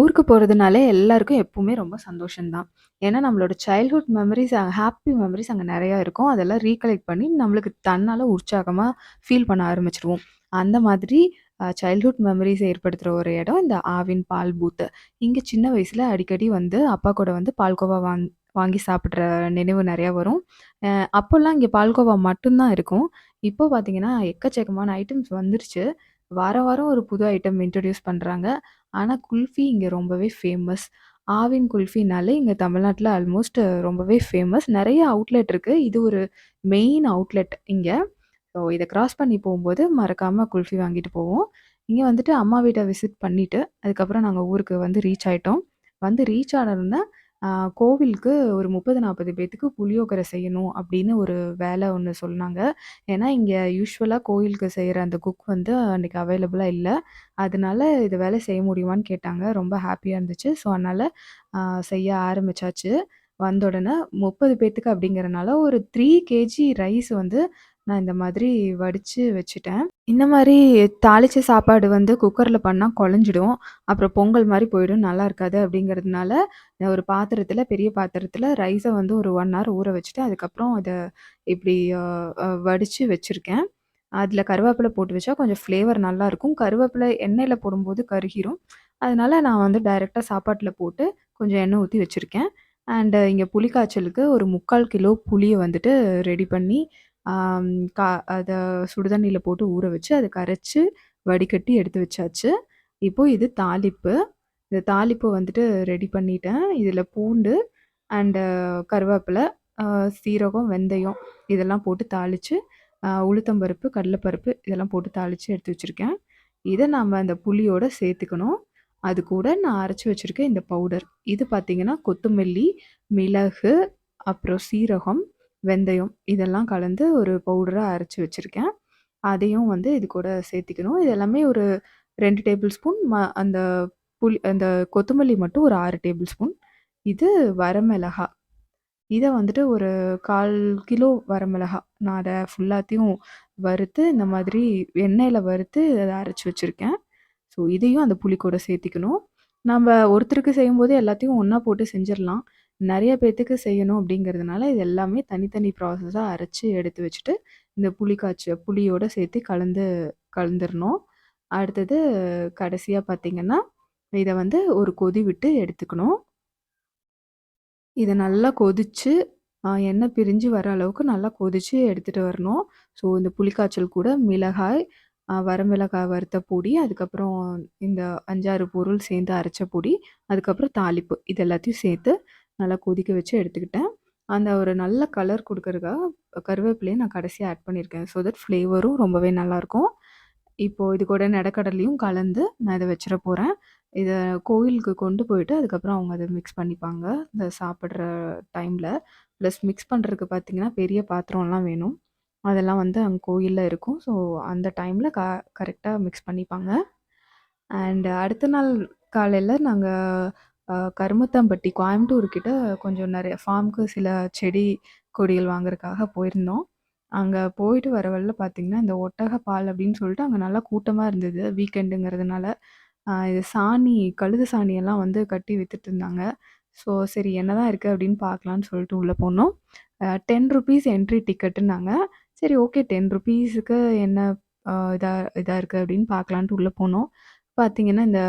ஊருக்கு போறதுனாலே எல்லாருக்கும் எப்பவுமே ரொம்ப சந்தோஷம் தான். ஏன்னா நம்மளோட சைல்ட்ஹுட் மெமரீஸ் ஹாப்பி மெமரீஸ் அங்க நெறையா இருக்கும். அதெல்லாம் ரீகலெக்ட் பண்ணி நம்மளுக்கு தன்னால உற்சாகமா ஃபீல் பண்ண ஆரம்பிச்சுருவோம். அந்த மாதிரி சைல்ட்ஹுட் மெமரீஸ் ஏற்படுத்துற ஒரு இடம் இந்த ஆவின் பால் பூத்து. இங்க சின்ன வயசுல அடிக்கடி வந்து அப்பா கூட வந்து பால்கோவா வாங்கி சாப்பிடுற நினைவு நெறையா வரும். அ அப்போலாம் இங்க பால்கோவா மட்டும் தான் இருக்கும். இப்போ பார்த்தீங்கன்னா, எக்கச்சக்கமான ஐட்டம்ஸ் வந்துருச்சு. வாரம் வாரம் ஒரு புது ஐட்டம் இன்ட்ரோடியூஸ் பண்றாங்க. ஆனா, குல்ஃபி இங்க ரொம்பவே ஃபேமஸ். ஆவின் குல்ஃபினாலே இங்க தமிழ்நாட்ல ஆல்மோஸ்ட் ரொம்பவே ஃபேமஸ். நெறைய அவுட்லெட் இருக்கு. இது ஒரு மெயின் அவுட்லெட் இங்க. ஸோ இத கிராஸ் பண்ணி போம்போது மறக்காம குல்ஃபி வாங்கிட்டு போவோம். இங்க வந்துட்டு அம்மா வீட்ட விசிட் பண்ணிட்டு, அதுக்கப்புறம் நாங்க ஊருக்கு வந்து ரீச் ஆயிட்டோம். வந்து ரீச் ஆனதுமே அ கோவிலுக்கு ஒரு 30, 40 பேத்துக்கு புளியோகரை செய்யணும் அப்படின்னு ஒரு வேலை ஒண்ணு சொன்னாங்க. ஏன்னா, இங்க யூசுவலா கோயிலுக்கு செய்ற அந்த குக் வந்து அன்னைக்கு அவைலபிளா இல்ல. அதனால "இது வேலை செய்ய முடியுமான்னு?" கேட்டாங்க. ரொம்ப ஹாப்பியா இருந்துச்சு. ஸோ, அதனால அ செய்ய ஆரம்பிச்சாச்சு. வந்த உடனே 30 பேத்துக்கு அப்படிங்கிறனால ஒரு 3 கேஜி ரைஸ் வந்து நான் இந்த மாதிரி வடிச்சு வச்சுட்டேன். இந்த மாரி தாளிச்ச சாப்பாடு வந்து குக்கர்ல பண்ணா குழஞ்சிடும். அப்புறம் பொங்கல் மாரி போயிடும். நல்லா இருக்காது அப்படிங்கிறதுனால, நான் ஒரு பாத்திரத்தில பெரிய பாத்திரத்தில ரைஸ வந்து ஒரு 1 ஹவர் ஊற வச்சுட்டு, அதுக்கப்புறம் அத இப்டி அ அ வடிச்சு வச்சிருக்கேன். அதில கருவேப்பில போட்டு வச்சா கொஞ்சம் ஃப்ளேவர் நல்லாருக்கும். கருவேப்பில எண்ணெயில போடும்போது கருகிரும். அதனால நான் வந்து டைரக்ட்டா சாப்பாட்டுல போட்டு கொஞ்சம் எண்ணெய் ஊத்தி வச்சிருக்கேன். அண்ட் இங்க புளி காய்ச்சலுக்கு ஒரு 3/4 கிலோ புளிய வந்துட்டு ரெடி பண்ணி, ஆம் கா அத சுடுதண்ணீல போட்டு ஊற வச்சு, அத கரைச்சு வடிகட்டி எடுத்து வச்சாச்சு. இப்போ இது தாளிப்பு. இந்த தாளிப்பு வந்துட்டு ரெடி பண்ணிட்டேன். இதில பூண்டு அண்டு கருவேப்பில, சீரகம், வெந்தயம் இதெல்லாம் போட்டு தாளிச்சு, உளுத்தம் பருப்பு, கடல பருப்பு இதெல்லாம் போட்டு தாளிச்சு எடுத்து வச்சிருக்கேன். இத நாம அந்த புளியோட சேர்த்துக்கணும். அது கூட நான் அரைச்சு வச்சிருக்க இந்த பவுடர். இது பார்த்தீங்கன்னா, கொத்தமல்லி, மிளகு, அப்புறம் சீரகம், வெந்தயம் இதெல்லாம் கலந்து ஒரு பவுடரா அரைச்சு வச்சிருக்கேன். அதையும் வந்து இது கூட சேர்த்திக்கணும். இது எல்லாமே ஒரு 2 டேபிள் ஸ்பூன் அந்த அந்த கொத்தமல்லி மட்டும் ஒரு 6 டேபிள் ஸ்பூன். இது வரமிளகா. இத வந்துட்டு ஒரு 1/4 கிலோ வரமிளகா. நான் அத ஃபுல்லாத்தையும் வறுத்து, இந்த மாதிரி எண்ணெயில வறுத்து அத அரைச்சு வச்சிருக்கேன். ஸோ, இதையும் அந்த புளி கூட சேர்த்திக்கணும். நம்ப ஒருத்தருக்கு செய்யும்போது எல்லாத்தையும் ஒண்ணா போட்டு செஞ்சிரலாம். நெறைய பேத்துக்கு செய்யணும் அப்படிங்கிறதுனால, இது எல்லாமே தனித்தனி ப்ராசஸா அரைச்சு எடுத்து வச்சுட்டு, இந்த புளியோட சேர்த்து கலந்துரணும். அடுத்தது கடைசியா பார்த்தீங்கன்னா, இத வந்து ஒரு கொதி விட்டு எடுத்துக்கணும். இத நல்லா கொதிச்சு, எண்ணெய் பிரிஞ்சு வர அளவுக்கு நல்லா கொதிச்சு எடுத்துட்டு வரணும். ஸோ, இந்த புளிக்காய்ச்சல் கூட மிளகாய், வரமிளகாய் வறுத்த பொடி, அதுக்கப்புறம் இந்த 5, 6 பொருள் சேர்ந்து அரைச்ச பொடி, அதுக்கப்புறம் தாளிப்பு. இது எல்லாத்தையும் சேர்த்து நல்லா கொதிக்க வச்சு எடுத்துக்கிட்டேன். அந்த ஒரு நல்ல கலர் குடுக்கறதுக்காக கருவேப்பிலைய நான் கடைசியா ஆட் பண்ணியிருக்கேன். ஸோ தட் ஃப்ளேவரும் ரொம்பவே நல்லாயிருக்கும். இப்போ இது கூட நெடக்கடலையும் கலந்து நான் இத வச்சிட போறேன். இத கோயிலுக்கு கொண்டு போயிட்டு, அதுக்கப்புறம் அவங்க அத மிக்ஸ் பண்ணிப்பாங்க. இந்த சாப்பிடுற டைம்ல. ப்ளஸ் மிக்ஸ் பண்றதுக்கு பார்த்தீங்கன்னா, பெரிய பாத்திரம்லாம் வேணும். அதெல்லாம் வந்து அங்க கோயில்ல இருக்கும். ஸோ, அந்த டைம்ல கரெக்ட்டா மிக்ஸ் பண்ணிப்பாங்க. அண்ட் அடுத்த நாள் காலையில நாங்க கருமத்தம்பட்டி கோயம்புத்தூர் கிட்ட கொஞ்சம் நெறைய ஃபார்ம்க்கு சில செடி, கொடிகள் வாங்குறதுக்காக போயிருந்தோம். அங்க போயிட்டு வர வழில பார்த்தீங்கன்னா, இந்த ஒட்டக பால் அப்படின்னு சொல்லிட்டு அங்க நல்லா கூட்டமா இருந்தது. வீக்கெண்டுங்கிறதுனால. இது கழுத சாணியெல்லாம் வந்து கட்டி வித்துட்டுருந்தாங்க. ஸோ, சரி என்னதான் இருக்கு அப்படின்னு பார்க்கலான்னு சொல்லிட்டு உள்ள போனோம். ₹10 என்ட்ரி டிக்கெட்டுன்னாங்க. சரி ஓகே ₹10க்கு என்ன இதா இதா இருக்கு அப்படின்னு பார்க்கலான்ட்டு உள்ள போனோம். பார்த்தீங்கன்னா, இந்த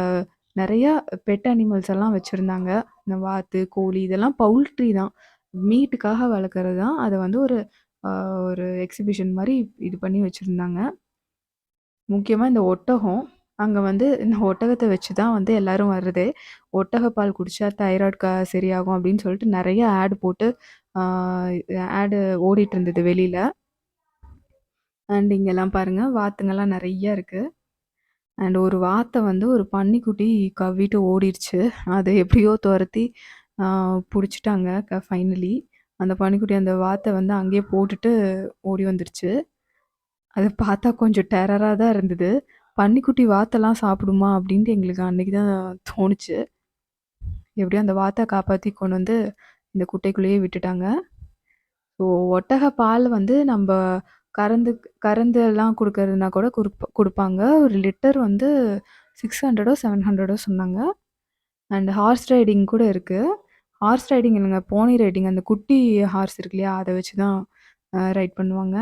நெறையா பெட் அனிமல்ஸ் எல்லாம் வச்சிருந்தாங்க. இந்த வாத்து, கோழி இதெல்லாம் பவுல்ட்ரி தான். மீட்டுக்காக வளர்க்குறது தான். அத வந்து ஒரு அ ஒரு எக்ஸிபிஷன் மாரி இது பண்ணி வச்சிருந்தாங்க. முக்கியமா இந்த ஒட்டகம். அங்க வந்து இந்த ஒட்டகத்த வச்சு தான் வந்து எல்லாரும் வர்றதே. ஒட்டகப்பால் குடிச்சா தைராய்டு சரியாகும் அப்படின்னு சொல்லிட்டு நெறைய ஆட் போட்டு ஆ ஆடு ஓடிட்டு இருந்தது வெளியில. அண்ட் இங்கெல்லாம் பாருங்க வாத்துங்கலாம் நெறைய இருக்கு. அண்ட் ஒரு வாத்த வந்து ஒரு பன்னிக்குட்டி கவ்விட்டு ஓடிருச்சு. அத எப்படியோ தொரத்தி ஆ புடிச்சுட்டாங்க ஃபைனலி. அந்த பன்னிக்குட்டி அந்த வாத்த வந்து அங்கேயே போட்டுட்டு ஓடி வந்துருச்சு. அத பார்த்தா கொஞ்சம் டெரரா தான் இருந்தது. "பன்னிக்குட்டி வாத்தெல்லாம் சாப்பிடுமா?" அப்படின்ட்டு எங்களுக்கு அன்னைக்கு தான் தோணுச்சு. எப்படியோ அந்த வாத்த காப்பாத்தி கொண்டு வந்து இந்த குட்டைக்குள்ளேயே விட்டுட்டாங்க. ஸோ ஒட்டக பால் வந்து நம்ப கறந்து கறந்து எல்லாம் குடுக்கறதுனா கூட குடுப்பாங்க. ஒரு லிட்டர் வந்து 600 700 சொன்னாங்க. அண்ட் ஹார்ஸ் ரைடிங் கூட இருக்கு. ஹார்ஸ் ரைடிங் இல்லங்க, போனி ரைடிங். அந்த குட்டி ஹார்ஸ் இருக்கு இல்லையா? அத வச்சு தான் ரைட் பண்ணுவாங்க.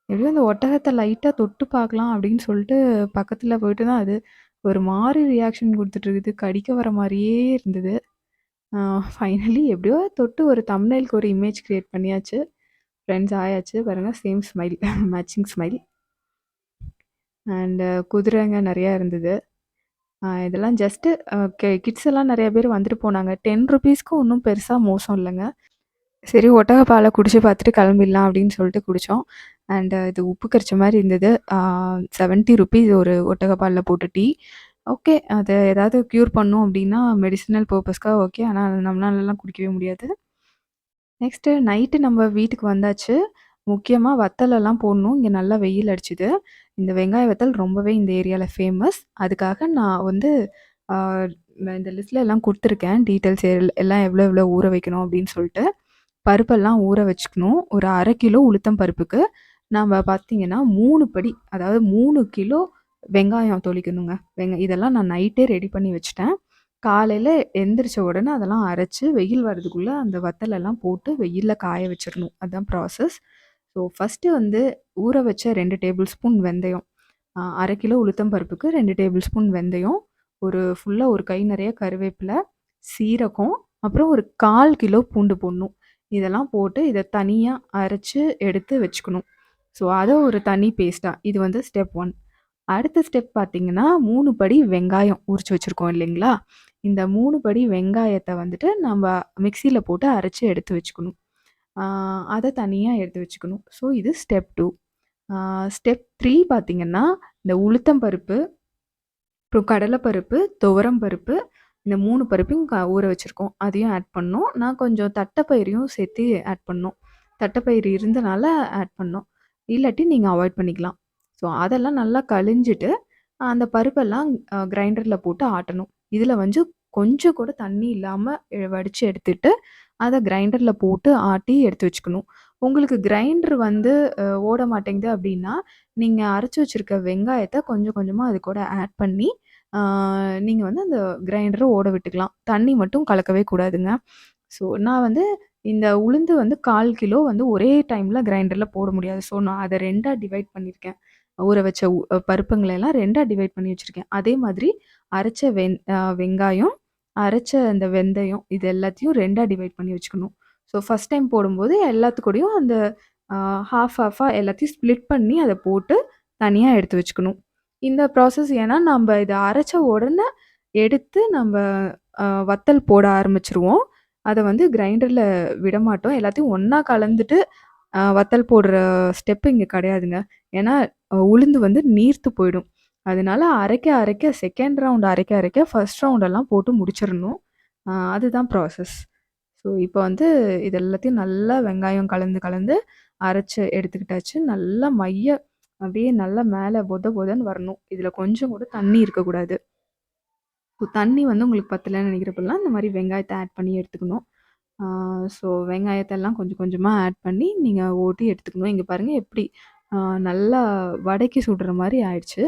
எப்படியோ அந்த ஒட்டகத்த லைட்டா தொட்டு பார்க்கலாம் அப்படின்னு சொல்லிட்டு பக்கத்துல போயிட்டு தான் அது ஒரு மாரி ரியாக்ஷன் குடுத்துட்டு இருக்குது. கடிக்க வர மாரியே இருந்தது. ஃபைனலி எப்படியோ தொட்டு ஒரு தம்ப்நெயிலுக்கு ஒரு இமேஜ் கிரியேட் பண்ணியாச்சு. ஃப்ரெண்ட்ஸ் ஆயாச்சு. பாருங்க same smile matching smile. And குதிரைங்க நெறையா இருந்தது. இதெல்லாம் ஜஸ்ட்டு கிட்ஸ் எல்லாம் நெறைய பேர் வந்துட்டு போனாங்க. ₹10க்கு ஒண்ணும் பெருசா மோசம் இல்லங்க. சரி ஒட்டக பால குடிச்சு பார்த்துட்டு கிளம்பிடலாம் அப்படின்னு சொல்லிட்டு குடிச்சோம். அண்ட் இது உப்பு கரிச்ச மாரி இருந்தது. ₹70 ஒரு ஒட்டக பால்ல போட்ட டீ. ஓகே. அத ஏதாவது க்யூர் பண்ணும் அப்படின்னா மெடிசினல் பர்ப்பஸ்க்காக ஓகே. ஆனா நம்மளாலலாம் குடிக்கவே முடியாது. நெக்ஸ்ட்டு நைட்டு நம்ம வீட்டுக்கு வந்தாச்சு. முக்கியமா வத்தலெல்லாம் போடணும். இங்க நல்லா வெயில் அடிச்சுது. இந்த வெங்காய வத்தல் ரொம்பவே இந்த ஏரியால ஃபேமஸ். அதுக்காக நான் வந்து ஆ இந்த லிஸ்ட்ல எல்லாம் குடுத்துருக்கேன். டீட்டெயில்ஸ் எல்லாம் எவ்வளோ எவ்வளோ ஊற வைக்கணும் அப்படின்னு சொல்லிட்டு. பருப்பெல்லாம் ஊற வச்சுக்கணும். ஒரு 1/2 கிலோ உளுத்தம் பருப்புக்கு நாம பார்த்தீங்கன்னா 3 படி, அதாவது 3 கிலோ வெங்காயம் தொளிக்கணுங்க. இதெல்லாம் நான் நைட்டே ரெடி பண்ணி வச்சுட்டேன். காலையில எந்திரிச்ச உடனே அதெல்லாம் அரைச்சு, வெயில் வரதுக்குள்ள அந்த வத்தலெல்லாம் போட்டு வெயில்ல காய வச்சிரணும். அதான் ப்ராசஸ். ஸோ ஃபர்ஸ்ட்டு வந்து ஊற வச்ச 2 டேபிள் ஸ்பூன் வெந்தயம். 1/2 கிலோ உளுத்தம் பருப்புக்கு 2 டேபிள் ஸ்பூன் வெந்தயம், ஃபுல்லா ஒரு கை நெறைய கருவேப்பில, சீரகம், அப்புறம் ஒரு 1/4 கிலோ பூண்டு போடணும். இதெல்லாம் போட்டு இத தனியா அரைச்சு எடுத்து வச்சுக்கணும். ஸோ அத ஒரு தனி பேஸ்ட்டா. இது வந்து ஸ்டெப் 1. அடுத்த ஸ்டெப் பார்த்தீங்கன்னா, 3 படி வெங்காயம் உரிச்சு வச்சிருக்கோம் இல்லைங்களா? இந்த 3 படி வெங்காயத்த வந்துட்டு நம்ப மிக்ஸியில போட்டு அரைச்சு எடுத்து வச்சுக்கணும். ஆ அத தனியா எடுத்து வச்சுக்கணும். ஸோ இது ஸ்டெப் 2. ஸ்டெப் 3 பார்த்தீங்கன்னா, இந்த உளுத்தம் பருப்பு, அப்புறம் கடலைப்பருப்பு, துவரம் பருப்பு, இந்த 3 பருப்பையும் ஊற வச்சிருக்கோம். அதையும் ஆட் பண்ணணும். நான் கொஞ்சம் தட்டப்பயிரையும் சேர்த்து ஆட் பண்ணோம். தட்டப்பயிறு இருந்தனால ஆட் பண்ணோம். இல்லாட்டி நீங்க அவாய்ட் பண்ணிக்கலாம். ஸோ அதெல்லாம் நல்லா கழிஞ்சிட்டு, அந்த பருப்பெல்லாம் கிரைண்டர்ல போட்டு ஆட்டணும். இதில வந்து கொஞ்சம் கூட தண்ணி இல்லாம வடிச்சு எடுத்துட்டு, அத கிரைண்டர்ல போட்டு ஆட்டி எடுத்து வச்சுக்கணும். உங்களுக்கு கிரைண்டர் வந்து ஓட மாட்டேங்குது அப்டின்னா, நீங்க அரைச்சு வச்சிருக்க வெங்காயத்த கொஞ்சம் கொஞ்சமா அது கூட ஆட் பண்ணி, ஆ நீங்க வந்து அந்த கிரைண்டர ஓட விட்டுக்கலாம். தண்ணி மட்டும் கலக்கவே கூடாதுங்க. ஸோ நான் வந்து இந்த உளுந்து வந்து 1/4 கிலோ வந்து ஒரே டைம்ல கிரைண்டர்ல போட முடியாது. ஸோ நான் அத 2ஆ டிவைட் பண்ணியிருக்கேன். ஊற வச்ச பருப்புங்கள எல்லாம் 2ஆ டிவைட் பண்ணி வச்சிருக்கேன். அதே மாதிரி அரைச்ச வெங்காயம், அரைச்ச அந்த வெந்தயம் இது எல்லாத்தையும் 2ஆ டிவைட் பண்ணி வச்சுக்கணும். ஸோ ஃபர்ஸ்ட் டைம் போடும்போது எல்லாத்து கூடயும் அந்த ஹாஃபா எல்லாத்தையும் ஸ்ப்ளிட் பண்ணி அத போட்டு தனியா எடுத்து வச்சுக்கணும். இந்த ப்ராசஸ் ஏன்னா, நம்ப இத அரைச்ச உடனே எடுத்து நம்ப வத்தல் போட ஆரம்பிச்சுருவோம். அத வந்து கிரைண்டர்ல விடமாட்டோம். எல்லாத்தையும் ஒண்ணா கலந்துட்டு வத்தல் போடுற ஸ்டெப் இங்க கிடையாதுங்க. ஏன்னா, உளுந்து வந்து நீர்த்து போயிடும். அதனால அரைக்க 2ண்ட் ரவுண்ட் அரைக்க ஃபர்ஸ்ட் ரவுண்டெல்லாம் போட்டு முடிச்சிரணும். அதுதான் ப்ராசஸ். ஸோ இப்போ வந்து இது எல்லாத்தையும் நல்லா வெங்காயம் கலந்து அரைச்சு எடுத்துக்கிட்டாச்சு. நல்லா அப்படியே நல்லா மேல பொதன்னு வரணும். இதுல கொஞ்சம் கூட தண்ணி இருக்கக்கூடாது. தண்ணி வந்து உங்களுக்கு பத்தலன்னு நினைக்கிறப்பலாம் இந்த மாரி வெங்காயத்த ஆட் பண்ணி எடுத்துக்கணும். ஆ ஸோ வெங்காயத்தெல்லாம் கொஞ்சம் கொஞ்சமா ஆட் பண்ணி நீங்க ஓட்டி எடுத்துக்கணும். இங்க பாருங்க எப்படி ஆ நல்லா வடைக்கு சுடுற மாரி ஆயிடுச்சு.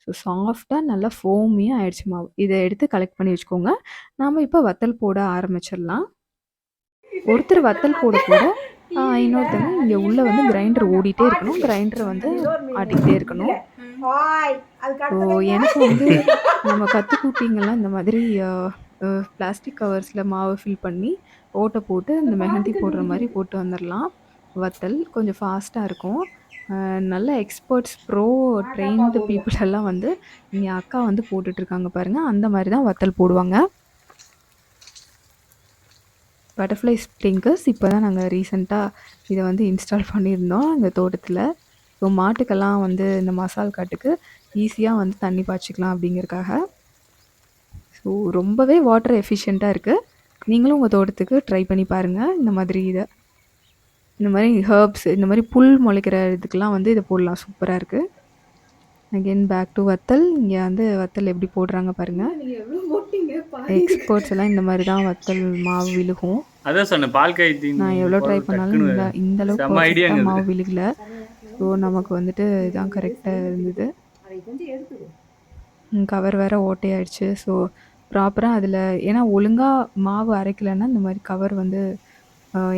ஸோ சாஃப்ட்டா நல்லா ஃபோமியா ஆயிடுச்சு மாவு. இத எடுத்து கலெக்ட் பண்ணி வச்சுக்கோங்க. நாம இப்ப வத்தல் போட ஆரம்பிச்சிடலாம். ஒருத்தர் வத்தல் போட, இன்னொருத்தங்க இங்க உள்ள வந்து கிரைண்டர் ஓடிட்டே இருக்கணும். கிரைண்டர வந்து ஆட்டிக்கிட்டே இருக்கணும். ஸோ எனக்கு வந்து நம்ம கத்துக்குட்டிங்கலாம் இந்த மாதிரி அ அ பிளாஸ்டிக் கவர்ஸ்ல மாவு ஃபில் பண்ணி, ஓட்ட போட்டு இந்த மெஹந்தி போடுற மாரி போட்டு வந்துரலாம். வத்தல் கொஞ்சம் ஃபாஸ்ட்டா இருக்கும். நல்ல எக்ஸ்பர்ட்ஸ், ட்ரெயின்டு பீப்பிள் எல்லாம் வந்து இங்க அக்கா வந்து போட்டுட்ருக்காங்க பாருங்க. அந்த மாரி தான் வத்தல் போடுவாங்க. பட்டர்ஃப்ளை ஸ்ப்ரிங்கர்ஸ் இப்ப தான் நாங்க ரீசென்ட்டா இத வந்து இன்ஸ்டால் பண்ணியிருந்தோம் எங்க தோட்டத்துல. ஸோ மாட்டுக்கெல்லாம் வந்து இந்த மசால் காட்டுக்கு ஈஸியா வந்து தண்ணி பாய்ச்சிக்கலாம் அப்படிங்கிறக்காக. ஸோ ரொம்பவே வாட்டர் எஃபிஷியன்ட்டா இருக்கு. நீங்களும் உங்க தோட்டத்துக்கு ட்ரை பண்ணி பாருங்க. இந்த மாரி ஹெர்ப்ஸ், இந்த மாரி புல் முளைக்கிற இதுக்கெல்லாம் வந்து இத போடலாம். சூப்பரா இருக்கு. அகைன் பேக் டூ வத்தல். இங்க வந்து வத்தல் எப்படி போடுறாங்க பாருங்க. எக்ஸ்பர்ட்ஸ் எல்லாம் இந்த மாரி தான் வத்தல் மாவு விழுகும். அதான் சொன்னேன் பால் காய்ச்சி நான் எவ்வளோ ட்ரை போடுறது பண்ணாலும் டக்குன்னு இந்த அளவுக்கு செம்ம பெர்ஃபெக்ட்டா ஐடியாங்க இது. மாவு விழுகல. ஸோ நமக்கு வந்துட்டு இதான் கரெக்ட்டா இருந்தது. கவர் வேற ஓட்டையாயிடுச்சு. ஸோ ப்ராப்பரா அதில ஏன்னா ஒழுங்கா மாவு அரைக்கலன்னா, இந்த மாரி கவர் வந்து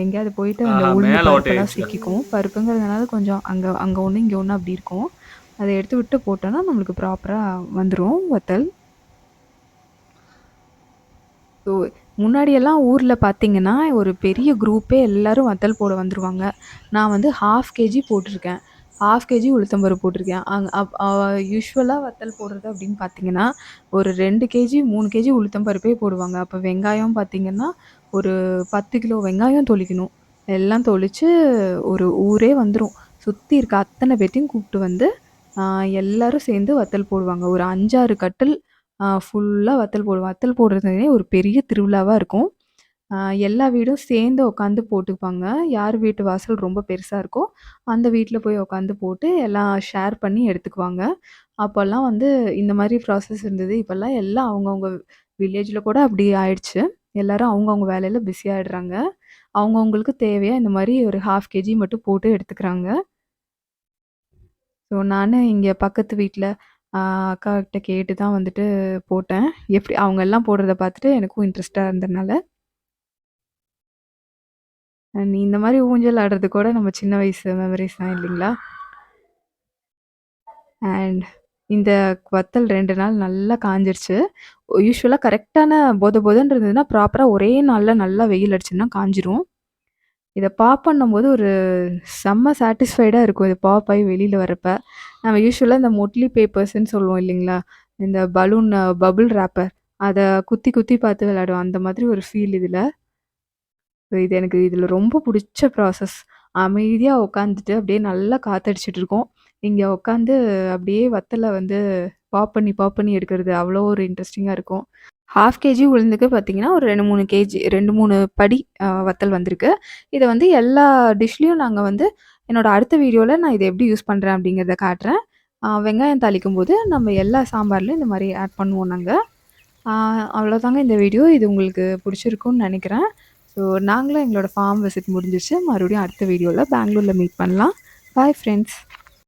எங்கேயாவது போயிட்டு அந்த ஆஹா, உளுந்து மேல பருப்பெல்லாம் ஓட்டையாயிடுச்சு. சிக்கிக்கும். பருப்புங்கிறதுனால கொஞ்சம் அங்க அங்க ஒண்ணு, இங்க ஒண்ணு அப்படி இருக்கும். அத எடுத்து விட்டு போட்டோம்னா, நம்மளுக்கு ப்ராப்பரா வந்துரும் வத்தல். ஸோ முன்னாடியெல்லாம் ஊர்ல பார்த்தீங்கன்னா, ஒரு பெரிய குரூப்பே எல்லாரும் வத்தல் போட வந்துருவாங்க. நான் வந்து 1/2 கேஜி போட்டிருக்கேன். 1/2 கேஜி உளுத்தம் பருப்பு போட்டிருக்கேன். அங் அப் அ யூசுவலா வத்தல் போடுறது அப்படின்னு பார்த்தீங்கன்னா, ஒரு 2 கேஜி, 3 கேஜி உளுத்தம் பருப்பே போடுவாங்க. அப்ப வெங்காயம் பார்த்தீங்கன்னா, ஒரு 10 கிலோ வெங்காயம் தொளிக்கணும். எல்லாம் தொளிச்சு ஒரு ஊரே வந்துரும். சுத்தி இருக்க அத்தன பேத்தையும் கூப்ட்டு வந்து, அ எல்லாரும் சேர்ந்து வத்தல் போடுவாங்க. ஒரு 5, 6 கட்டில் ஃபுல்லா வத்தல் போடுவோம். வத்தல் போடுறதுனே ஒரு பெரிய திருவிழாவா இருக்கும். அ எல்லா வீடும் சேர்ந்து உட்காந்து போட்டுப்பாங்க. யார் வீட்டு வாசல் ரொம்ப பெருசா இருக்கோ, அந்த வீட்ல போய் உட்காந்து போட்டு எல்லாம் ஷேர் பண்ணி எடுத்துக்குவாங்க. அப்போலாம் வந்து இந்த மாரி ப்ராசஸ் இருந்தது. இப்போலாம் எல்லாம் அவங்கவங்க வில்லேஜ்ல கூட அப்படி ஆயிடுச்சு. எல்லாரும் அவங்கவங்க வேலையில பிஸி ஆயிடுறாங்க. அவங்கவங்களுக்கு தேவையா இந்த மாரி ஒரு 1/2 கேஜி மட்டும் போட்டு எடுத்துக்கிறாங்க. ஸோ நானு இங்க பக்கத்து வீட்ல அக்காகிட்ட கேட்டு தான் வந்துட்டு போட்டேன். எப்படி அவங்க எல்லாம் போடுறத பார்த்துட்டு எனக்கும் இன்ட்ரெஸ்ட்டா இருந்ததுனால, இந்த மாரி ஊஞ்சல் ஆடுறது கூட நம்ம சின்ன வயசு மெமரீஸ் தான் இல்லைங்களா? அண்ட் இந்த வத்தல் 2 நாள் நல்லா காஞ்சிருச்சு. யூசுவலா கரெக்ட்டான பொத பொதன்னு இருந்ததுன்னா, ப்ராப்பரா ஒரே நாள்ல நல்லா வெயில் அடிச்சுதுன்னா காஞ்சிரும். இத பாப் பண்ணும்போது ஒரு செம்ம சாட்டிஸ்ஃபைடா இருக்கும். இது பாப் ஆயி வெளில வரப்ப. நம்ம யூசுவலா இந்த மொட்லி பேப்பர்ஸ்ன்னு சொல்லுவோம் இல்லைங்களா? இந்த பலூன் பபிள் ராப்பர் அத குத்தி குத்தி பார்த்து விளையாடுவோம். அந்த மாதிரி ஒரு ஃபீல் இதுல. இது எனக்கு இதுல ரொம்ப புடிச்ச ப்ராசஸ். அமைதியா உட்காந்துட்டு அப்படியே நல்லா காத்தடிச்சுட்டு இருக்கோம். இங்க உட்காந்து அப்படியே வத்தல வந்து பாப் பண்ணி எடுக்கிறது அவ்வளோ ஒரு இன்ட்ரெஸ்டிங்கா இருக்கும். 1/2 கேஜி உளுந்துக்கு பார்த்தீங்கன்னா, ஒரு 2, 3 கேஜி 2, 3 படி வத்தல் வந்திருக்கு. இத வந்து எல்லா டிஷ்லயும் நாங்க வந்து என்னோட அடுத்த வீடியோல நான் இத எப்படி யூஸ் பண்றேன் அப்படிங்கிறத காட்டுறேன். வெங்காயம் தாளிக்கும்போது நம்ம எல்லா சாம்பார்லயும் இந்த மாரி ஆட் பண்ணுவோம் நாங்க. ஆ அவ்வளோதாங்க இந்த வீடியோ. இது உங்களுக்கு பிடிச்சிருக்கும்னு நெனைக்கிறேன். ஸோ நாங்களும் எங்களோட ஃபார்ம் விசிட் முடிஞ்சிருச்சு. மறுபடியும் அடுத்த வீடியோல பெங்களூர்ல மீட் பண்ணலாம். Bye friends.